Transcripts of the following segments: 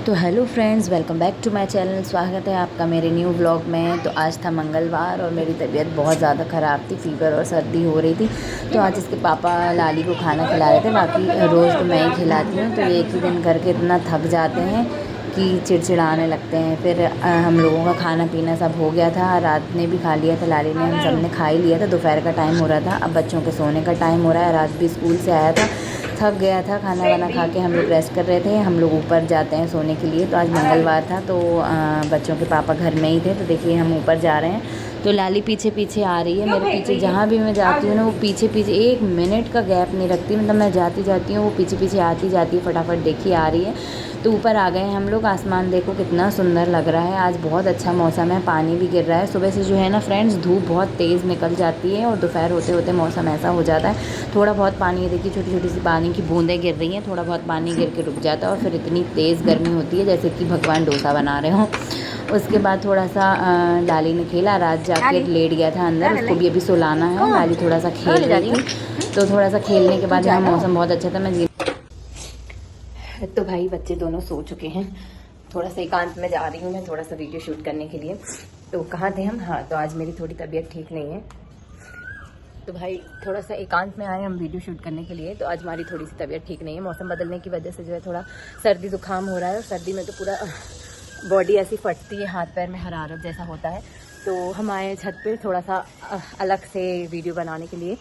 तो hello friends, welcome back to my channel. स्वागत है आपका मेरे न्यू व्लॉग में। तो आज था मंगलवार और मेरी तबीयत बहुत ज़्यादा ख़राब थी, फ़ीवर और सर्दी हो रही थी। तो आज इसके पापा लाली को खाना खिला रहे थे। बाकी रोज़ तो मैं ही खिलाती हूँ, तो एक ही दिन करके इतना थक जाते हैं कि चिड़चिड़ाने लगते हैं। फिर हम लोगों का खाना पीना सब हो गया था। रात ने भी खा लिया था, लाली ने, हम सब ने खा ही लिया था। दोपहर का टाइम हो रहा था, अब बच्चों के सोने का टाइम हो रहा है। रात भी स्कूल से आया था, थक गया था। खाना वाना खा के हम लोग रेस्ट कर रहे थे। हम लोग ऊपर जाते हैं सोने के लिए। तो आज मंगलवार था, तो बच्चों के पापा घर में ही थे। तो देखिए हम ऊपर जा रहे हैं। तो लाली पीछे पीछे आ रही है मेरे पीछे। जहाँ भी मैं जाती हूँ ना, वो पीछे पीछे, एक मिनट का गैप नहीं रखती। मतलब मैं जाती जाती हूँ, वो पीछे पीछे आती जाती है। फटाफट देखिए आ रही है। तो ऊपर आ गए हम लोग। आसमान देखो कितना सुंदर लग रहा है। आज बहुत अच्छा मौसम है, पानी भी गिर रहा है। सुबह से जो है ना फ्रेंड्स, धूप बहुत तेज़ निकल जाती है और दोपहर होते होते मौसम ऐसा हो जाता है। थोड़ा बहुत पानी, देखिए छोटी छोटी सी पानी की बूंदें गिर रही हैं। थोड़ा बहुत पानी गिर के रुक जाता है और फिर इतनी तेज़ गर्मी होती है जैसे कि भगवान डोसा बना रहे हों। उसके बाद थोड़ा सा लाली ने खेला। रात जाके लेट गया था अंदर, उसको भी अभी सुलाना है। लाली थोड़ा सा खेल रही थी। तो थोड़ा सा खेलने के बाद यहाँ मौसम बहुत अच्छा था। मैं तो भाई बच्चे दोनों सो चुके हैं। थोड़ा सा एकांत में जा रही हूँ मैं, थोड़ा सा वीडियो शूट करने के लिए। तो कहाँ थे हम? हाँ, तो आज मेरी थोड़ी तबीयत ठीक नहीं है, तो भाई थोड़ा सा एकांत में आए हम वीडियो शूट करने के लिए। तो आज हमारी थोड़ी सी तबीयत ठीक नहीं है। मौसम बदलने की वजह से जो है थोड़ा सर्दी जुकाम हो रहा है। और सर्दी में तो पूरा बॉडी ऐसी फटती है, हाथ पैर में हरारत जैसा होता है। तो हम आए छत पे थोड़ा सा अलग से वीडियो बनाने के लिए।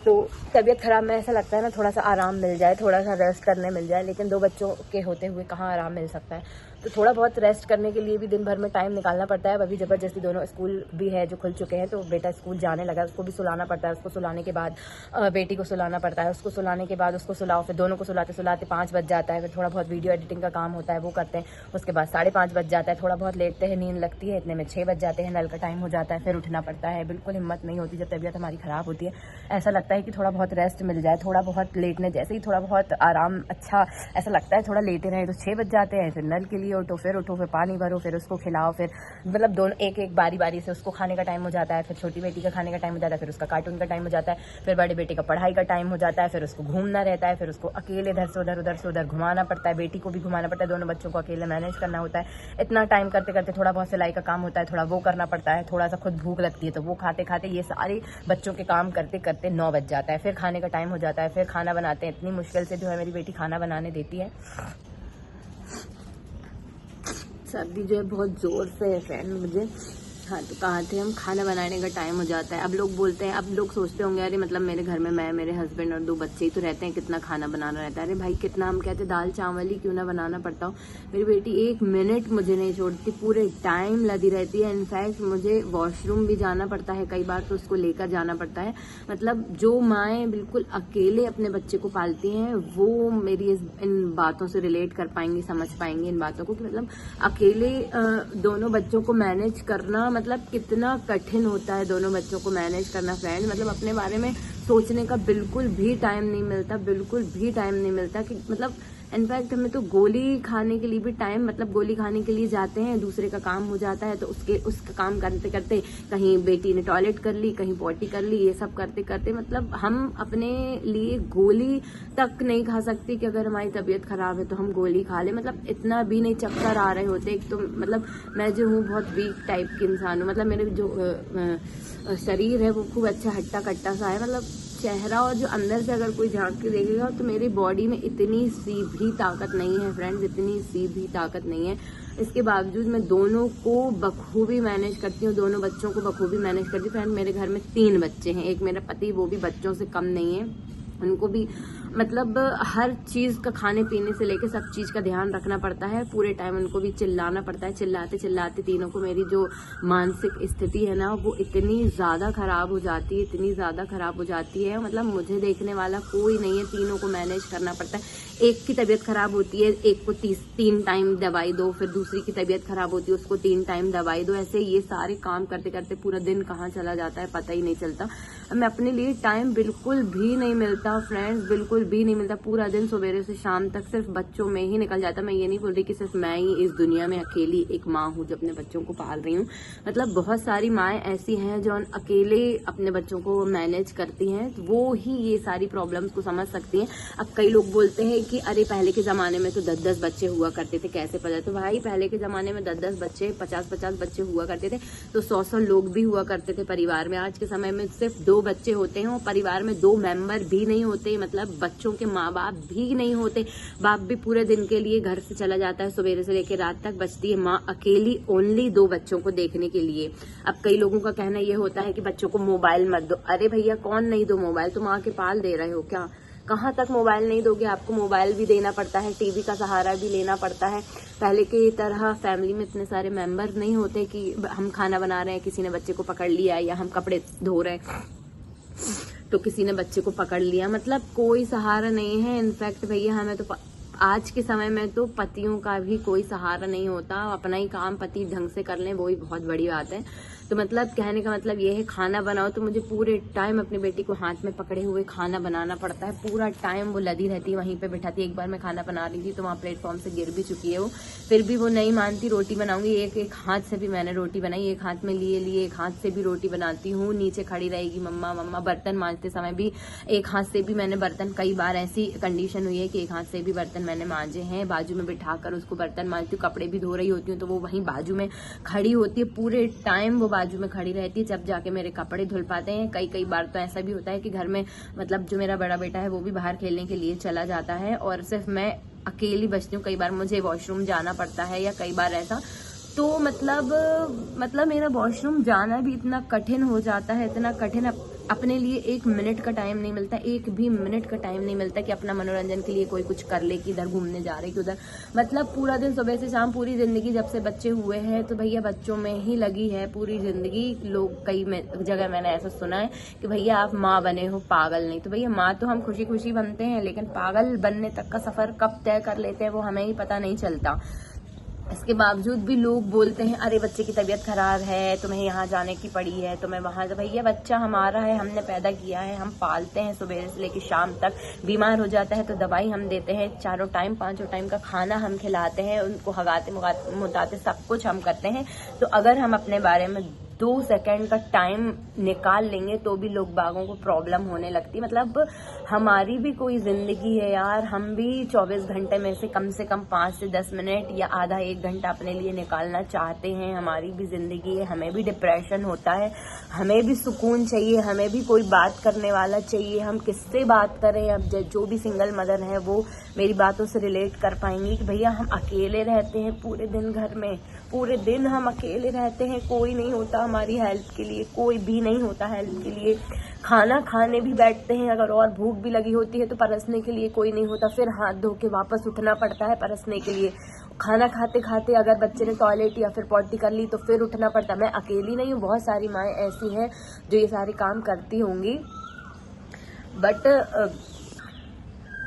तो तबीयत ख़राब में ऐसा लगता है ना, थोड़ा सा आराम मिल जाए, थोड़ा सा रेस्ट करने मिल जाए। लेकिन दो बच्चों के होते हुए कहाँ आराम मिल सकता है। तो थोड़ा बहुत रेस्ट करने के लिए भी दिन भर में टाइम निकालना पड़ता है। अभी ज़बरदस्ती दोनों स्कूल भी है जो खुल चुके हैं, तो बेटा स्कूल जाने लगा, उसको भी सुलाना पड़ता है। उसको सुलाने के बाद बेटी को सुलाना पड़ता है। उसको सुलाने के बाद उसको सुलाओ, फिर दोनों को सुलाते सुलाते 5 बज जाता है। फिर थोड़ा बहुत वीडियो एडिटिंग का काम होता है, वो करते हैं। उसके बाद 5:30 बज जाता है। थोड़ा बहुत लेटते हैं, नींद लगती है, इतने में 6 बज जाते हैं। नल का टाइम हो जाता है, फिर उठना पड़ता है। बिल्कुल हिम्मत नहीं होती जब तबीयत हमारी ख़राब होती है। ऐसा लगता है कि थोड़ा बहुत रेस्ट मिल जाए, थोड़ा बहुत लेटने जैसे ही थोड़ा बहुत आराम, अच्छा ऐसा लगता है थोड़ा लेटे रहे। तो 6 बज जाते हैं। फिर नल के लिए उठो, फिर पानी भरो, फिर उसको खिलाओ। फिर मतलब दोनों एक एक बारी बारी से उसको खाने का टाइम हो जाता है। फिर छोटी बेटी का खाने का टाइम हो जाता है, फिर उसका कार्टून का टाइम हो जाता है। फिर बड़े बेटे का पढ़ाई का टाइम हो जाता है। फिर उसको घूमना रहता है, फिर उसको अकेले इधर से उधर, उधर से उधर घुमाना पड़ता है। बेटी को भी घुमाना पड़ता है, दोनों बच्चों को अकेले मैनेज करना होता है। इतना टाइम करते करते थोड़ा बहुत सिलाई का काम होता है, थोड़ा वो करना पड़ता है। थोड़ा सा खुद भूख लगती है तो वो खाते खाते, ये सारे बच्चों के काम करते करते 9 बज जाता है। फिर खाने का टाइम हो जाता है, फिर खाना बनाते हैं। इतनी मुश्किल से जो है मेरी बेटी खाना बनाने देती है। सर्दी जो है बहुत ज़ोर से है फ्रेंड मुझे। हाँ, तो कहाँ थे हम? खाना बनाने का टाइम हो जाता है। अब लोग बोलते हैं, अब लोग सोचते होंगे अरे मतलब मेरे घर में मैं, मेरे हस्बैंड और 2 बच्चे ही तो रहते हैं, कितना खाना बनाना रहता है। अरे भाई कितना, हम कहते दाल चावल ही क्यों ना बनाना पड़ता हो। मेरी बेटी 1 मिनट मुझे नहीं छोड़ती, पूरे टाइम लगी रहती है। इनफैक्ट मुझे वॉशरूम भी जाना पड़ता है कई बार, तो उसको लेकर जाना पड़ता है। मतलब जो माएँ बिल्कुल अकेले अपने बच्चे को पालती हैं वो मेरी इन बातों से रिलेट कर पाएंगी, समझ पाएंगी इन बातों को, कि मतलब अकेले दोनों बच्चों को मैनेज करना मतलब कितना कठिन होता है। दोनों बच्चों को मैनेज करना फ्रेंड, मतलब अपने बारे में सोचने का बिल्कुल भी टाइम नहीं मिलता, बिल्कुल भी टाइम नहीं मिलता। कि मतलब इनफैक्ट हमें तो गोली खाने के लिए भी टाइम, मतलब गोली खाने के लिए जाते हैं, दूसरे का काम हो जाता है तो उसका काम करते करते कहीं बेटी ने टॉयलेट कर ली, कहीं पॉटी कर ली, ये सब करते करते मतलब हम अपने लिए गोली तक नहीं खा सकते कि अगर हमारी तबीयत खराब है तो हम गोली खा ले। मतलब इतना भी नहीं, चक्कर आ रहे होते। एक तो मतलब मैं जो हूँ बहुत वीक टाइप की इंसान हूँ। मतलब मेरे जो शरीर है वो खूब अच्छा हट्टा कट्टा सा है। मतलब चेहरा और जो अंदर से अगर कोई झांक के देखेगा तो मेरी बॉडी में इतनी सी भी ताकत नहीं है फ्रेंड्स, इतनी सी भी ताकत नहीं है। इसके बावजूद मैं दोनों को बखूबी मैनेज करती हूँ, दोनों बच्चों को बखूबी मैनेज करती हूँ। फ्रेंड मेरे घर में 3 बच्चे हैं, एक मेरा पति, वो भी बच्चों से कम नहीं है। उनको भी मतलब हर चीज़ का, खाने पीने से लेके सब चीज़ का ध्यान रखना पड़ता है। पूरे टाइम उनको भी चिल्लाना पड़ता है। चिल्लाते चिल्लाते तीनों को मेरी जो मानसिक स्थिति है ना, वो इतनी ज़्यादा ख़राब हो जाती है, इतनी ज़्यादा ख़राब हो जाती है। मतलब मुझे देखने वाला कोई नहीं है, तीनों को मैनेज करना पड़ता है। एक की तबीयत ख़राब होती है, एक को 3 टाइम दवाई दो, फिर दूसरी की तबीयत ख़राब होती है, उसको 3 टाइम दवाई दो। ऐसे ये सारे काम करते करते पूरा दिन कहाँ चला जाता है पता ही नहीं चलता। मैं अपने लिए टाइम बिल्कुल भी नहीं मिलता फ्रेंड्स, बिल्कुल भी नहीं मिलता। पूरा दिन सवेरे से शाम तक सिर्फ बच्चों में ही निकल जाता। मैं ये नहीं बोल रही कि सिर्फ मैं ही इस दुनिया में अकेली एक माँ हूँ जो अपने बच्चों को पाल रही हूँ, मतलब बहुत सारी माएँ ऐसी हैं जो अकेले अपने बच्चों को मैनेज करती हैं, तो वो ही ये सारी प्रॉब्लम्स को समझ सकती हैं। अब कई लोग बोलते हैं कि अरे पहले के ज़माने में तो 10-10 बच्चे हुआ करते थे, कैसे पता? तो भाई पहले के ज़माने में 10-10 बच्चे, 50-50 बच्चे हुआ करते थे, तो 100-100 लोग भी हुआ करते थे परिवार में। आज के समय में सिर्फ 2 बच्चे होते हैं और परिवार में 2 मेंबर भी नहीं होते, मतलब बच्चों के माँ बाप भी नहीं होते। बाप भी पूरे दिन के लिए घर से चला जाता है, सुबह से लेकर रात तक, बचती है माँ अकेली ओनली 2 बच्चों को देखने के लिए। अब कई लोगों का कहना ये होता है कि बच्चों को मोबाइल मत दो। अरे भैया कौन नहीं दो मोबाइल? तुम आके पाल दे रहे हो क्या? कहाँ तक मोबाइल नहीं दोगे? आपको मोबाइल भी देना पड़ता है, टीवी का सहारा भी लेना पड़ता है। पहले की तरह फैमिली में इतने सारे मेंबर नहीं होते कि हम खाना बना रहे हैं, किसी ने बच्चे को पकड़ लिया, या हम कपड़े धो रहे हैं तो किसी ने बच्चे को पकड़ लिया, मतलब कोई सहारा नहीं है। इनफैक्ट भैया हमें तो आज के समय में तो पतियों का भी कोई सहारा नहीं होता। अपना ही काम पति ढंग से कर लें वो ही बहुत बड़ी बात है। तो मतलब कहने का मतलब ये है, खाना बनाओ तो मुझे पूरे टाइम अपनी बेटी को हाथ में पकड़े हुए खाना बनाना पड़ता है। पूरा टाइम वो लदी रहती है, वहीं पे बिठाती है। एक बार मैं खाना बना रही थी तो वहाँ प्लेटफॉर्म से गिर भी चुकी है वो, फिर भी वो नहीं मानती। रोटी बनाऊंगी, एक हाथ से भी मैंने रोटी बनाई, एक हाथ में लिए एक हाथ से भी रोटी बनाती हूँ। नीचे खड़ी रहेगी मम्मा मम्मा। बर्तन मांजते समय भी एक हाथ से भी मैंने बर्तन, कई बार ऐसी कंडीशन हुई है कि एक हाथ से भी बर्तन मैंने मांजे हैं। बाजू में बिठाकर उसको बर्तन मांजती हूँ, कपड़े भी धो रही होती हूँ तो वो वहीं बाजू में खड़ी होती है, पूरे टाइम वो बाजू में खड़ी रहती है, जब जाके मेरे कपड़े धुल पाते हैं। कई बार तो ऐसा भी होता है कि घर में मतलब जो मेरा बड़ा बेटा है वो भी बाहर खेलने के लिए चला जाता है और सिर्फ मैं अकेली बचती हूँ। कई बार मुझे वॉशरूम जाना पड़ता है, या कई बार ऐसा तो मतलब मेरा वॉशरूम जाना भी इतना कठिन हो जाता है, इतना कठिन। अपने लिए 1 मिनट का टाइम नहीं मिलता, 1 भी मिनट का टाइम नहीं मिलता कि अपना मनोरंजन के लिए कोई कुछ कर ले, कि इधर घूमने जा रहे कि उधर। मतलब पूरा दिन सुबह से शाम, पूरी जिंदगी जब से बच्चे हुए हैं तो भैया बच्चों में ही लगी है पूरी जिंदगी। लोग कई जगह मैंने ऐसा सुना है कि भैया आप माँ बने हो, पागल नहीं। तो भैया माँ तो हम खुशी खुशी बनते हैं, लेकिन पागल बनने तक का सफर कब तय कर लेते हैं वो हमें ही पता नहीं चलता। इसके बावजूद भी लोग बोलते हैं अरे बच्चे की तबीयत खराब है, तुम्हें यहाँ जाने की पड़ी है, तुम्हें वहाँ। भैया बच्चा हमारा है, हमने पैदा किया है, हम पालते हैं, सुबह से लेकर शाम तक। बीमार हो जाता है तो दवाई हम देते हैं, 4 टाइम 5 टाइम का खाना हम खिलाते हैं, उनको हगाते मुताते सब कुछ हम करते हैं। तो अगर हम अपने बारे में 2 सेकंड का टाइम निकाल लेंगे तो भी लोग बागों को प्रॉब्लम होने लगती। मतलब हमारी भी कोई जिंदगी है यार, हम भी 24 घंटे में से कम 5 से 10 मिनट या आधा 1 घंटा अपने लिए निकालना चाहते हैं। हमारी भी जिंदगी है, हमें भी डिप्रेशन होता है, हमें भी सुकून चाहिए, हमें भी कोई बात करने वाला चाहिए। हम किससे बात करें? अब जो भी सिंगल मदर है वो मेरी बातों से रिलेट कर पाएंगी कि भैया हम अकेले रहते हैं पूरे दिन घर में, पूरे दिन हम अकेले रहते हैं, कोई नहीं होता हमारी हेल्प के लिए, कोई भी नहीं होता हेल्प के लिए। खाना खाने भी बैठते हैं, अगर और भूख भी लगी होती है तो परसने के लिए कोई नहीं होता, फिर हाथ धो के वापस उठना पड़ता है परसने के लिए। खाना खाते खाते अगर बच्चे ने टॉयलेट या फिर पॉटी कर ली तो फिर उठना पड़ता। मैं अकेली नहीं हूँ, बहुत सारी माएँ ऐसी हैं जो ये सारे काम करती होंगी,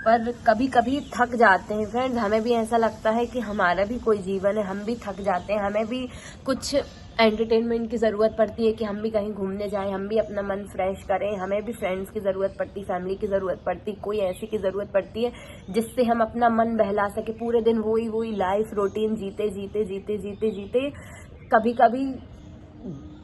पर कभी कभी थक जाते हैं फ्रेंड्स। हमें भी ऐसा लगता है कि हमारा भी कोई जीवन है, हम भी थक जाते हैं, हमें भी कुछ एंटरटेनमेंट की ज़रूरत पड़ती है कि हम भी कहीं घूमने जाएं, हम भी अपना मन फ्रेश करें। हमें भी फ्रेंड्स की ज़रूरत पड़ती, फैमिली की ज़रूरत पड़ती, कोई ऐसी की ज़रूरत पड़ती है जिससे हम अपना मन बहला सके। पूरे दिन वही लाइफ रूटीन जीते कभी कभी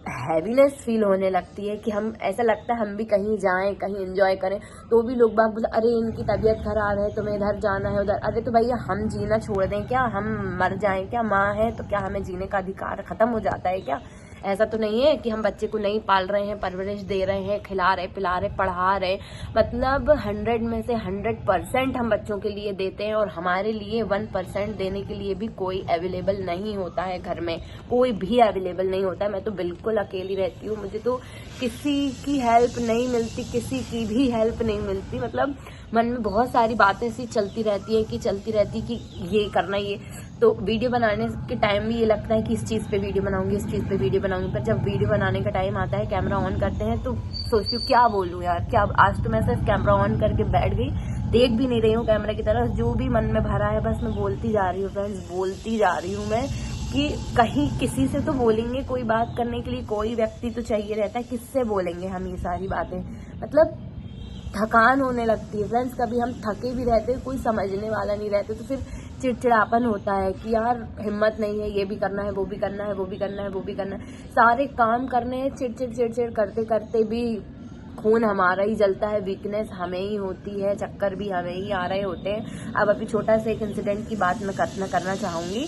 हैवीनेस फील होने लगती है कि हम, ऐसा लगता है हम भी कहीं जाएं, कहीं एंजॉय करें, तो भी लोग बाग बोले अरे इनकी तबीयत खराब है, तुम्हें इधर जाना है उधर। अरे तो भैया हम जीना छोड़ दें क्या? हम मर जाएं क्या? माँ है तो क्या हमें जीने का अधिकार खत्म हो जाता है क्या? ऐसा तो नहीं है कि हम बच्चे को नहीं पाल रहे हैं, परवरिश दे रहे हैं, खिला रहे, पिला रहे, पढ़ा रहे। मतलब 100 में से 100% हम बच्चों के लिए देते हैं और हमारे लिए 1% देने के लिए भी कोई अवेलेबल नहीं होता है घर में, कोई भी अवेलेबल नहीं होता है। मैं तो बिल्कुल अकेली रहती हूँ, मुझे तो किसी की हेल्प नहीं मिलती, किसी की भी हेल्प नहीं मिलती। मतलब मन में बहुत सारी बातें सी चलती रहती है कि ये करना, ये तो वीडियो बनाने के टाइम भी ये लगता है कि इस चीज़ पे वीडियो बनाऊंगी, इस चीज़ पे वीडियो बनाऊंगी, पर जब वीडियो बनाने का टाइम आता है, कैमरा ऑन करते हैं तो सोचती हूँ क्या बोलूँ यार, क्या। आज तो मैं सिर्फ कैमरा ऑन करके बैठ गई, देख भी नहीं रही हूँ कैमरा की तरफ, जो भी मन में भरा है बस मैं बोलती जा रही हूँ फ्रेंड्स, बोलती जा रही हूँ मैं। कि कहीं किसी से तो बोलेंगे, कोई बात करने के लिए कोई व्यक्ति तो चाहिए रहता है, किससे बोलेंगे हम ये सारी बातें। मतलब थकान होने लगती है फ्रेंड्स। कभी हम थके भी रहते हैं, कोई समझने वाला नहीं रहते, तो फिर चिड़चिड़ापन होता है कि यार हिम्मत नहीं है, ये भी करना है, वो भी करना है, वो भी करना है, वो भी करना है, सारे काम करने हैं। चिड़चिड़ करते करते भी खून हमारा ही जलता है, वीकनेस हमें ही होती है, चक्कर भी हमें ही आ रहे होते हैं। अब अभी छोटा सा एक इंसिडेंट की बात मैं करना चाहूँगी।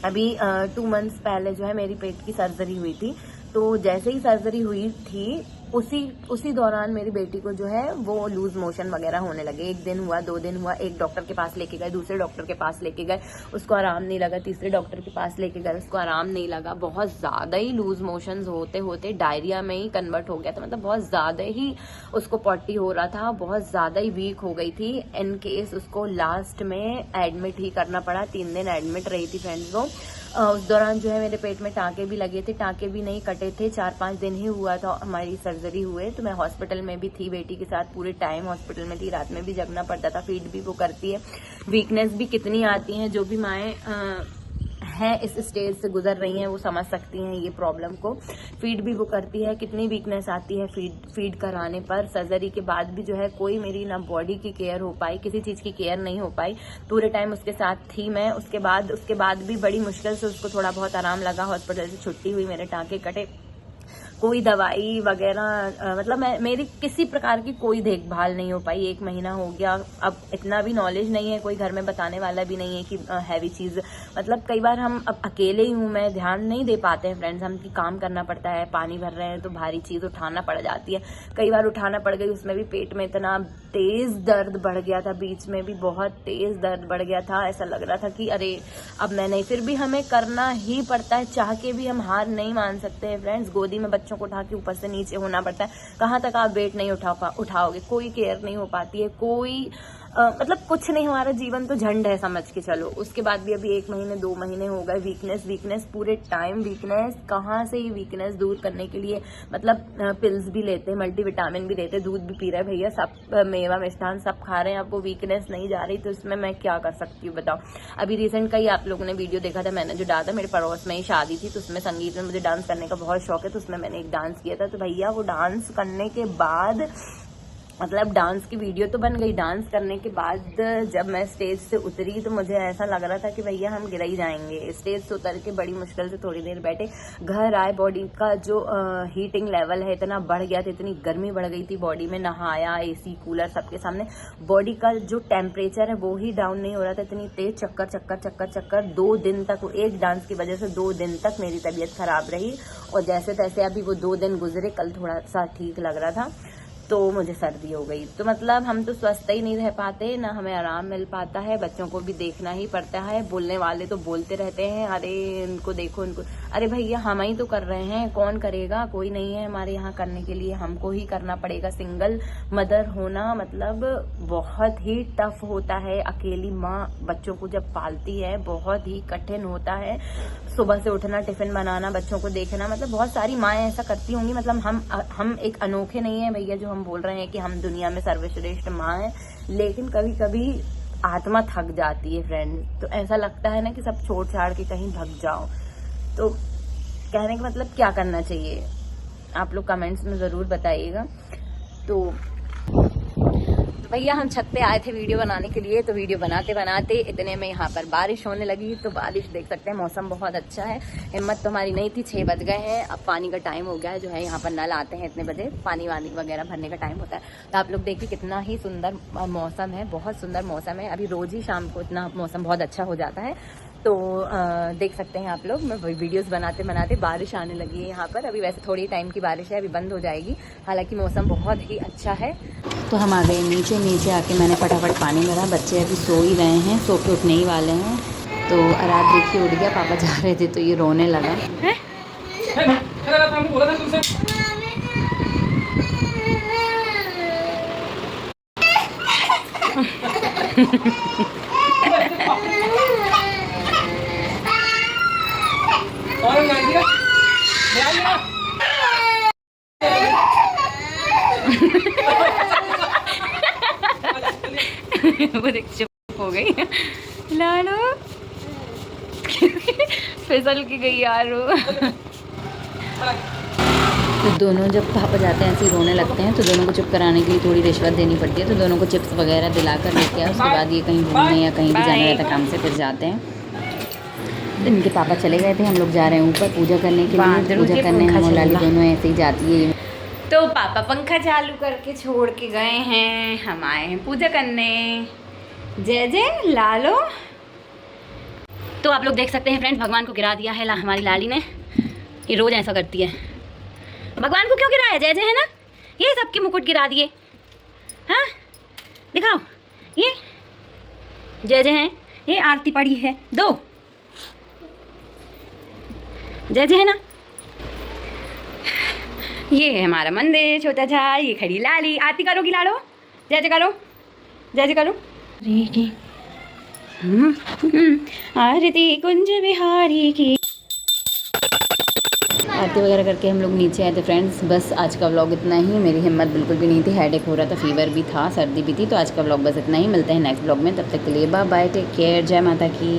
अभी 2 मंथ्स पहले जो है मेरी पेट की सर्जरी हुई थी। तो जैसे ही सर्जरी हुई थी उसी दौरान मेरी बेटी को जो है वो लूज मोशन वगैरह होने लगे। 1 दिन हुआ, 2 दिन हुआ, एक डॉक्टर के पास लेके गए, दूसरे डॉक्टर के पास लेके गए, उसको आराम नहीं लगा, तीसरे डॉक्टर के पास लेके गए, उसको आराम नहीं लगा। बहुत ज़्यादा ही लूज मोशंस होते होते डायरिया में ही कन्वर्ट हो गया था, मतलब बहुत ज़्यादा ही उसको पॉटी हो रहा था, बहुत ज़्यादा ही वीक हो गई थी। इन केस उसको लास्ट में एडमिट ही करना पड़ा, 3 दिन एडमिट रही थी फ्रेंड्स वो। उस दौरान जो है मेरे पेट में टाँके भी लगे थे, टाँके भी नहीं कटे थे। 4-5 दिन ही हुआ था हमारी सर्जरी हुए, तो मैं हॉस्पिटल में भी थी, बेटी के साथ पूरे टाइम हॉस्पिटल में थी, रात में भी जगना पड़ता था। फीड भी वो करती है, वीकनेस भी कितनी आती है, जो भी माएँ हैं इस स्टेज से गुजर रही हैं वो समझ सकती हैं ये प्रॉब्लम को। फीड भी वो करती है, कितनी वीकनेस आती है फीड कराने पर। सर्जरी के बाद भी जो है कोई मेरी ना बॉडी की केयर हो पाई, किसी चीज़ की केयर नहीं हो पाई, पूरे टाइम उसके साथ थी मैं। उसके बाद भी बड़ी मुश्किल से उसको थोड़ा बहुत आराम लगा, हॉस्पिटल से छुट्टी हुई, मेरे टाँके कटे, कोई दवाई वगैरह मतलब मेरी किसी प्रकार की कोई देखभाल नहीं हो पाई। 1 महीना हो गया। अब इतना भी नॉलेज नहीं है, कोई घर में बताने वाला भी नहीं है कि हैवी चीज़, मतलब कई बार हम अब अकेले ही हूँ मैं, ध्यान नहीं दे पाते हैं फ्रेंड्स हम कि काम करना पड़ता है, पानी भर रहे हैं तो भारी चीज़ उठाना पड़ जाती है, कई बार उठाना पड़ गई, उसमें भी पेट में इतना तेज़ दर्द बढ़ गया था, बीच में भी बहुत तेज़ दर्द बढ़ गया था। ऐसा लग रहा था कि अरे अब मैं नहीं, फिर भी हमें करना ही पड़ता है, चाह के भी हम हार नहीं मान सकते हैं फ्रेंड्स। गोदी में बच्चों को उठा के ऊपर से नीचे होना पड़ता है, कहाँ तक आप वेट नहीं उठाओगे, कोई केयर नहीं हो पाती है, कोई मतलब कुछ नहीं, हमारा जीवन तो झंड है समझ के चलो। उसके बाद भी अभी 1 महीने 2 महीने हो गए, वीकनेस पूरे टाइम, वीकनेस कहाँ से ही वीकनेस दूर करने के लिए मतलब पिल्स भी लेते हैं, मल्टीविटामिन भी लेते हैं, दूध भी पी रहे हैं भैया, सब मेवा मिष्ठान सब खा रहे हैं, अब वो वीकनेस नहीं जा रही, तो इसमें मैं क्या कर सकती हूँ बताओ। अभी रिसेंट का ही आप लोगों ने वीडियो देखा था, मैंने जो डाला था, मेरे पड़ोस में ही शादी थी, तो उसमें संगीत में मुझे डांस करने का बहुत शौक है, तो उसमें मैंने एक डांस किया था। तो भैया वो डांस करने के बाद मतलब डांस की वीडियो तो बन गई, डांस करने के बाद जब मैं स्टेज से उतरी तो मुझे ऐसा लग रहा था कि भैया हम गिर ही जाएंगे। स्टेज से उतर के बड़ी मुश्किल से थोड़ी देर बैठे, घर आए, बॉडी का जो हीटिंग लेवल है इतना बढ़ गया था, इतनी गर्मी बढ़ गई थी बॉडी में, नहाया, एसी कूलर सबके सामने, बॉडी का जो टेम्परेचर है वो ही डाउन नहीं हो रहा था, इतनी तेज चक्कर 2 दिन तक, एक डांस की वजह से 2 दिन तक मेरी तबीयत खराब रही। और जैसे तैसे अभी वो 2 दिन गुजरे, कल थोड़ा सा ठीक लग रहा था, तो मुझे सर्दी हो गई। तो मतलब हम तो स्वस्थ ही नहीं रह पाते, ना हमें आराम मिल पाता है, बच्चों को भी देखना ही पड़ता है। बोलने वाले तो बोलते रहते हैं, अरे इनको देखो, इनको, अरे भैया हम ही तो कर रहे हैं, कौन करेगा, कोई नहीं है हमारे यहाँ करने के लिए, हमको ही करना पड़ेगा। सिंगल मदर होना मतलब बहुत ही टफ होता है, अकेली माँ बच्चों को जब पालती है बहुत ही कठिन होता है। सुबह से उठना, टिफिन बनाना, बच्चों को देखना, मतलब बहुत सारी माएँ ऐसा करती होंगी, मतलब हम एक अनोखे नहीं है भैया जो हम बोल रहे हैं कि हम दुनिया में सर्वश्रेष्ठ माँ हैं, लेकिन कभी कभी आत्मा थक जाती है फ्रेंड। तो ऐसा लगता है ना कि सब छोड़ छाड़ के कहीं भाग जाओ। तो कहने का मतलब क्या करना चाहिए आप लोग कमेंट्स में ज़रूर बताइएगा। तो भैया हम छत पे आए थे वीडियो बनाने के लिए, तो वीडियो बनाते बनाते इतने में यहाँ पर बारिश होने लगी। तो बारिश देख सकते हैं, मौसम बहुत अच्छा है, हिम्मत तो हमारी नहीं थी, 6 बज गए हैं, अब पानी का टाइम हो गया है, जो है यहाँ पर नल आते हैं इतने बजे, पानी वानी वगैरह भरने का टाइम होता है। तो आप लोग देखिए कितना ही सुंदर मौसम है, बहुत सुंदर मौसम है। अभी रोज़ ही शाम को इतना मौसम बहुत अच्छा हो जाता है। तो देख सकते हैं आप लोग, मैं वीडियोस बनाते बनाते बारिश आने लगी है यहाँ पर। अभी वैसे थोड़ी टाइम की बारिश है, अभी बंद हो जाएगी, हालांकि मौसम बहुत ही अच्छा है। तो हम आ गए नीचे आके मैंने फटाफट पानी भरा, बच्चे अभी सो ही रहे हैं, सो के उठने ही वाले हैं। तो अराध देखिए उठ गया, पापा जा रहे थे तो ये रोने लगा। वो देख चुप हो गई लालो फिसल की गई यार वो। तो दोनों जब पापा जाते हैं ऐसे ही रोने लगते हैं, तो दोनों को चुप कराने के लिए थोड़ी रिश्वत देनी पड़ती है। तो दोनों को चिप्स वगैरह दिलाकर लेके आए, उसके बाद ये कहीं घूमने या कहीं भी जाना रहता है काम से, फिर जाते हैं। तो इनके पापा चले गए थे, हम लोग जा रहे हैं ऊपर पूजा करने के लिए। पूजा करने हम और लाली दोनों ऐसे ही जाती है। तो पापा पंखा चालू करके छोड़ के गए हैं, हम आए हैं पूजा करने। जय जय लालो। तो आप लोग देख सकते हैं फ्रेंड्स, भगवान को गिरा दिया है हमारी लाली ने। ये रोज़ ऐसा करती है। भगवान को क्यों गिराया? जय जय है ना, ये सबके मुकुट गिरा दिए। हाँ दिखाओ, ये जय जय है, ये आरती पड़ी है 2। जय जय है ना, ये है हमारा मंदिर छोटा सा। ये खड़ी लाली, आरती करोगी लालो? जय जय करो, जय जय करो। आरती कुंज बिहारी की। आरती वगैरह करके हम लोग नीचे आए थे फ्रेंड्स। बस आज का व्लॉग इतना ही। मेरी हिम्मत बिल्कुल भी नहीं थी, हेडेक हो रहा था, फीवर भी था, सर्दी भी थी। तो आज का व्लॉग बस इतना ही। मिलते हैं नेक्स्ट व्लॉग में, तब तक के लिए बाय बाय, टेक केयर, जय माता की।